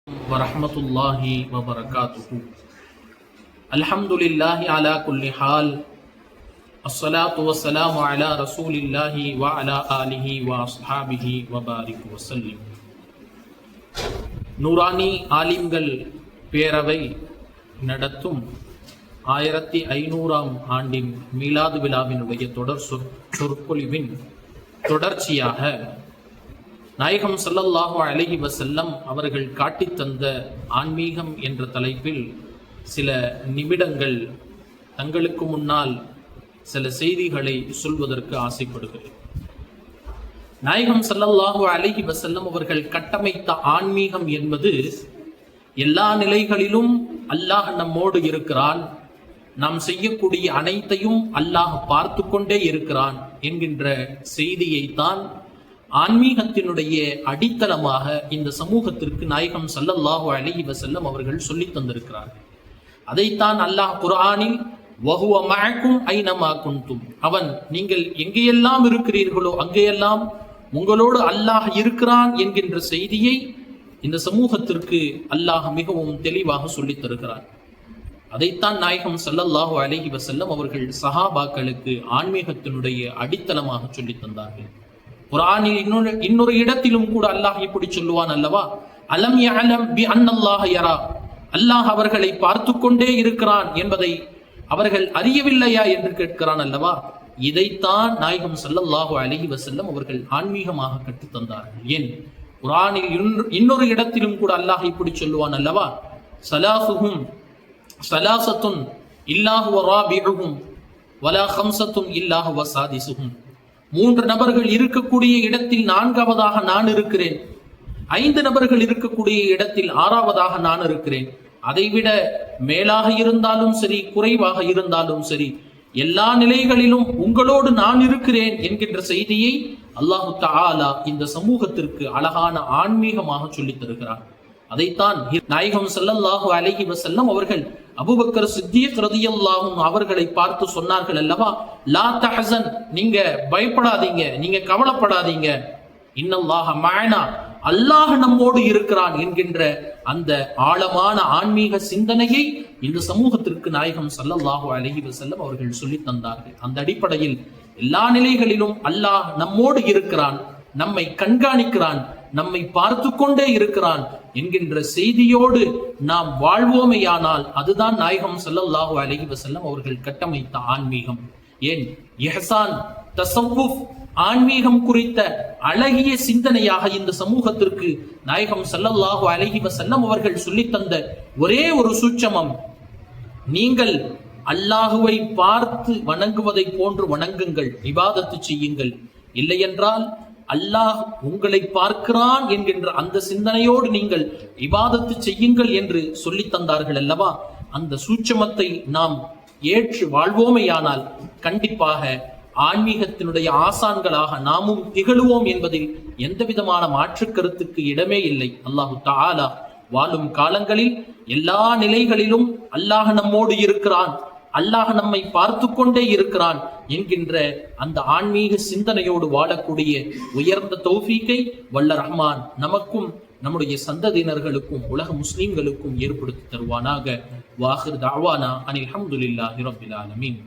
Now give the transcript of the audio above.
வரஹ்மத்துல்லாஹி வபரகாத்துஹு. அல்ஹம்துலில்லாஹி அலா குல்லி ஹால். அஸ்ஸலாத்து வஸ்ஸலாமு அலா ரசூலில்லாஹி வ அலா ஆலிஹி வ அஸ்ஹாபிஹி வ பாரிக் வஸல்லிம். நூரானி ஆலிம்கள் பேரவை நடத்தும் 1500ஆம் ஆண்டின் மீலாது விழாவினுடைய தொடர் சொற்பொழிவின் தொடர்ச்சியாக நாயகம் ஸல்லல்லாஹு அலைஹி வஸல்லம் அவர்கள் காட்டித் தந்த ஆன்மீகம் என்ற தலைப்பில் சில நிமிடங்கள் தங்களுக்கு முன்னால் சில செய்திகளை சொல்வதற்கு ஆசைப்படுகிறேன். நாயகம் ஸல்லல்லாஹு அலைஹி வஸல்லம் அவர்கள் கட்டமைத்த ஆன்மீகம் என்பது எல்லா நிலைகளிலும் அல்லாஹ் நம்மோடு இருக்கிறான், நாம் செய்யக்கூடிய அனைத்தையும் அல்லாஹ் பார்த்து கொண்டே இருக்கிறான் என்கின்ற செய்தியைத்தான் ஆன்மீகத்தினுடைய அடித்தளமாக இந்த சமூகத்திற்கு நாயகம் ஸல்லல்லாஹு அலைஹி வஸல்லம் அவர்கள் சொல்லித் தந்திருக்கிறார். அதைத்தான் அல்லாஹ் குர்ஆனில் வஹுவ மஅக்கும் ஐனமா குன்தும், அவன் நீங்கள் எங்கேயெல்லாம் இருக்கிறீர்களோ அங்கேயெல்லாம் உங்களோடு அல்லாஹ் இருக்கிறான் என்கின்ற செய்தியை இந்த சமூகத்திற்கு அல்லாஹ் மிகவும் தெளிவாக சொல்லித் தருகிறார். அதைத்தான் நாயகம் ஸல்லல்லாஹு அலைஹி வஸல்லம் அவர்கள் சஹாபாக்களுக்கு ஆன்மீகத்தினுடைய அடித்தளமாக சொல்லித் தந்தார்கள். குர்ஆனில் இன்னொரு இடத்திலும் கூட அல்லாஹ் இப்படி சொல்லுவான் அல்லவா, அலம் யஅலம் பி அன்னல்லாஹ யரா, அல்லாஹ் அவர்களை பார்த்து கொண்டே இருக்கிறான் என்பதை அவர்கள் அறியவில்லையா என்று கேட்கிறான் அல்லவா. இதைத்தான் நாயகம் ஸல்லல்லாஹு அலைஹி வஸல்லம் அவர்கள் ஆன்மீகமாக கற்றுத் தந்தார்கள். ஏன் குர்ஆனில் இன்னொரு இடத்திலும் கூட அல்லாஹ் இப்படி சொல்லுவான் அல்லவா, ஸலாசுஹும் ஸலாசத்துன் இல்லாஹு வ ராபிஉஹும் வலா ஹம்ஸத்துன் இல்லாஹு வ சாதிசுஹும், 3 நபர்கள் இருக்கக்கூடிய இடத்தில் 4வதாக நான் இருக்கிறேன், 5 நபர்கள் இருக்கக்கூடிய இடத்தில் 6வதாக நான் இருக்கிறேன், அதைவிட மேலாக இருந்தாலும் சரி குறைவாக இருந்தாலும் சரி எல்லா நிலைகளிலும் உங்களோடு நான் இருக்கிறேன் என்கின்ற செய்தியை அல்லாஹு தஆலா இந்த சமூகத்திற்கு அழகான ஆன்மீகமாக சொல்லித் தருகிறார். அதைத்தான் நாயகம் ஸல்லல்லாஹு அலைஹி வஸல்லம் அவர்கள் அபூபக்கர் சித்தீக் ரலியல்லாஹு அவர்களை பார்த்து சொன்னார்கள் அல்லவா, லா தஹஸன், நீங்க பயப்படாதீங்க, நீங்க கவலைப்படாதீங்க, இன்னல்லாஹ மஅனா, அல்லாஹ் நம்மோடு இருக்கிறான் என்கின்ற அந்த ஆழமான ஆன்மீக சிந்தனையை இந்த சமூகத்திற்கு நாயகம் ஸல்லல்லாஹு அலைஹி வஸல்லம் அவர்கள் சொல்லித் தந்தார்கள். அந்த அடிப்படையில் எல்லா நிலைகளிலும் அல்லாஹ் நம்மோடு இருக்கிறான், நம்மை கண்காணிக்கிறான், நம்மை பார்த்து கொண்டே இருக்கிறான் என்கின்ற செய்தியோடு நாம் வாழ்வோமையானால் அதுதான் நாயகம் ஸல்லல்லாஹு அலைஹி வஸல்லம் அவர்கள் கட்டமைத்த ஆன்மீகம். ஏன் இஹ்சான், தஸவ்வுஃப், ஆன்மீகம் குறித்த அழகிய சிந்தனையாக இந்த சமூகத்திற்கு நாயகம் ஸல்லல்லாஹு அலைஹி வஸல்லம் அவர்கள் சொல்லித் தந்த ஒரே ஒரு சூட்சமம், நீங்கள் அல்லாஹுவை பார்த்து வணங்குவதை போன்று வணங்குங்கள், இபாதத்து செய்யுங்கள், இல்லையென்றால் அல்லாஹ் உங்களை பார்க்கிறான் என்கின்ற அந்த சிந்தனையோடு நீங்கள் இபாதத்து செய்யுங்கள் என்று சொல்லித் தந்தார்கள் அல்லவா. அந்த சூட்சமத்தை நாம் ஏற்று வாழ்வோமையானால் கண்டிப்பாக ஆன்மீகத்தினுடைய ஆசான்களாக நாமும் திகழுவோம் என்பதில் எந்த விதமான மாற்று கருத்துக்கு இடமே இல்லை. அல்லாஹு தஆலா வாழும் காலங்களில் எல்லா நிலைகளிலும் அல்லாஹ் நம்மோடு இருக்கிறான், அல்லாஹ் நம்மை பார்த்து கொண்டே இருக்கிறான் என்கின்ற அந்த ஆன்மீக சிந்தனையோடு வாழக்கூடிய உயர்ந்த தௌஃபீக்கை வல்ல ரஹ்மான் நமக்கும் நம்முடைய சந்ததியினர்களுக்கும் உலக முஸ்லிம்களுக்கும் ஏற்படுத்தி தருவானாக. வாஹிர் தஅவானா அனில் ஹம்துலில்லாஹி ரப்பில் ஆலமீன்.